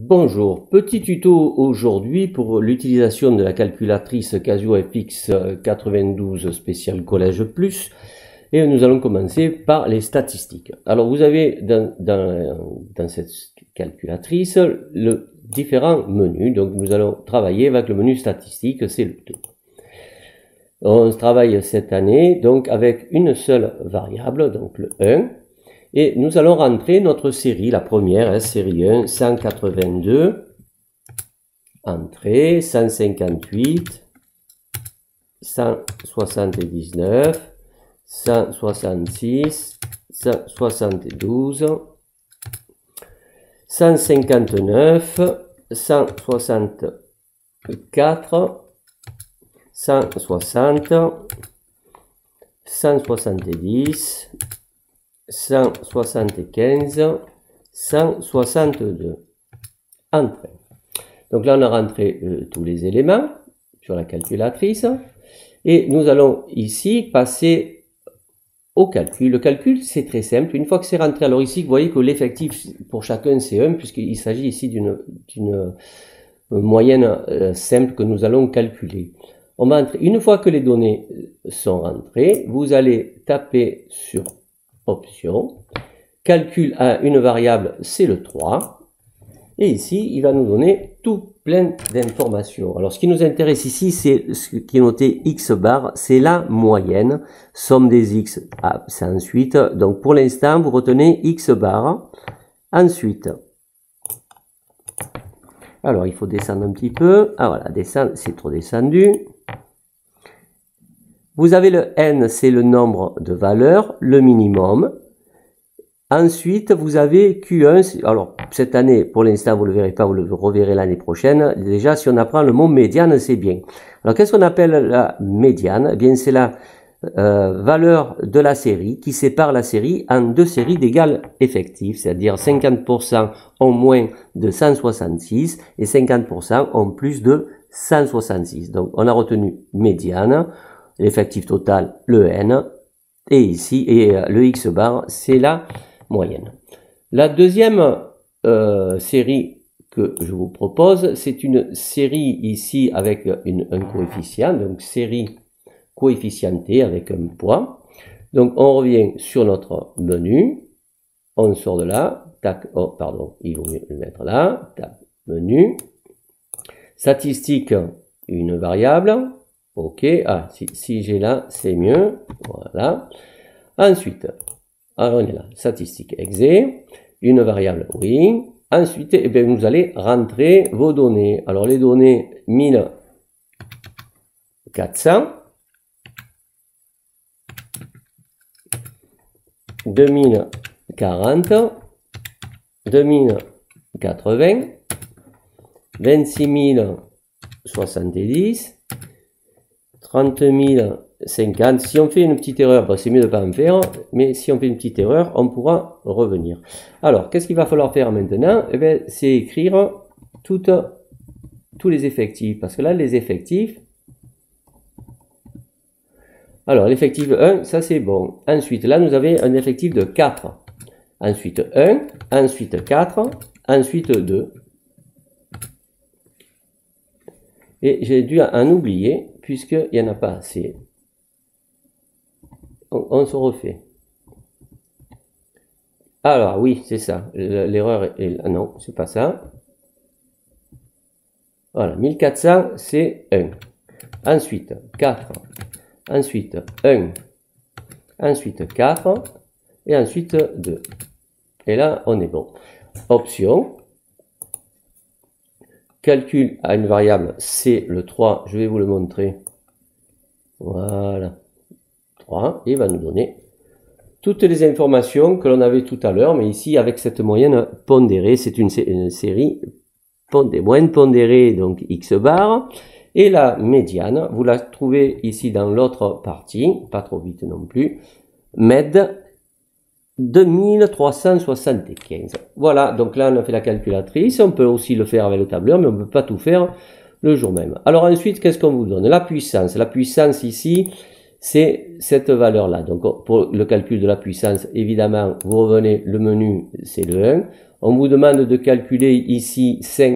Bonjour, petit tuto aujourd'hui pour l'utilisation de la calculatrice Casio FX 92 spécial Collège Plus et nous allons commencer par les statistiques. Alors vous avez dans cette calculatrice le différents menus, donc nous allons travailler avec le menu statistique, c'est le 2. On travaille cette année donc avec une seule variable, donc le 1. Et nous allons rentrer notre série, la première, série 1, 182, entrée, 158, 179, 166, 172, 159, 164, 160, 170, 175, 162. Entrée. Donc là, on a rentré tous les éléments sur la calculatrice. Et nous allons ici passer au calcul. Le calcul, c'est très simple. Une fois que c'est rentré, alors ici, vous voyez que l'effectif pour chacun, c'est 1, puisqu'il s'agit ici d'une moyenne simple que nous allons calculer. On va entrer. Une fois que les données sont rentrées, vous allez taper sur Option, calcul à une variable, c'est le 3. Et ici, il va nous donner tout plein d'informations. Alors, ce qui nous intéresse ici, c'est ce qui est noté X bar, c'est la moyenne, somme des X. Ah, c'est ensuite, donc pour l'instant, vous retenez X bar. Ensuite, alors, il faut descendre un petit peu. Ah voilà, descendre, c'est trop descendu. Vous avez le n, c'est le nombre de valeurs, le minimum. Ensuite, vous avez Q1. Alors, cette année, pour l'instant, vous ne le verrez pas, vous le reverrez l'année prochaine. Déjà, si on apprend le mot médiane, c'est bien. Alors, qu'est-ce qu'on appelle la médiane? Eh bien, c'est la valeur de la série qui sépare la série en deux séries d'égales effectifs, c'est-à-dire 50% en moins de 166 et 50% en plus de 166. Donc, on a retenu médiane. L'effectif total, le n, et ici, le x bar, c'est la moyenne. La deuxième série que je vous propose, c'est une série ici avec un coefficient, donc série coefficientée avec un poids. Donc on revient sur notre menu, on sort de là, tac, oh pardon, il vaut mieux le mettre là, tac, menu, statistique, une variable. Ok, ah, si j'ai là, c'est mieux. Voilà. Ensuite, alors on est là, statistique exe, une variable oui. Ensuite, eh bien, vous allez rentrer vos données. Alors les données 1400, 2040, 2080, 26070, 30 050, si on fait une petite erreur, bon, c'est mieux de ne pas en faire, mais si on fait une petite erreur, on pourra revenir. Alors, qu'est-ce qu'il va falloir faire maintenant? Eh bien, c'est écrire tous les effectifs, parce que là, les effectifs, alors l'effectif 1, ça c'est bon. Ensuite, là, nous avons un effectif de 4. Ensuite 1, ensuite 4, ensuite 2. Et j'ai dû en oublier, puisqu'il n'y en a pas assez. On se refait. Alors, oui, c'est ça. L'erreur est là. Non, c'est pas ça. Voilà, 1400, c'est 1. Ensuite, 4. Ensuite, 1. Ensuite, 4. Et ensuite, 2. Et là, on est bon. Option. Calcul à une variable, c'est le 3, je vais vous le montrer. Voilà. 3, il va nous donner toutes les informations que l'on avait tout à l'heure, mais ici avec cette moyenne pondérée, c'est une série moyenne pondérée, donc X bar, et la médiane, vous la trouvez ici dans l'autre partie, pas trop vite non plus, MED 2375. Voilà, donc là on a fait la calculatrice, on peut aussi le faire avec le tableur, mais on ne peut pas tout faire le jour même. Alors ensuite, qu'est-ce qu'on vous donne? La puissance. La puissance ici, c'est cette valeur-là. Donc, pour le calcul de la puissance, évidemment, vous revenez, le menu, c'est le 1. On vous demande de calculer ici 5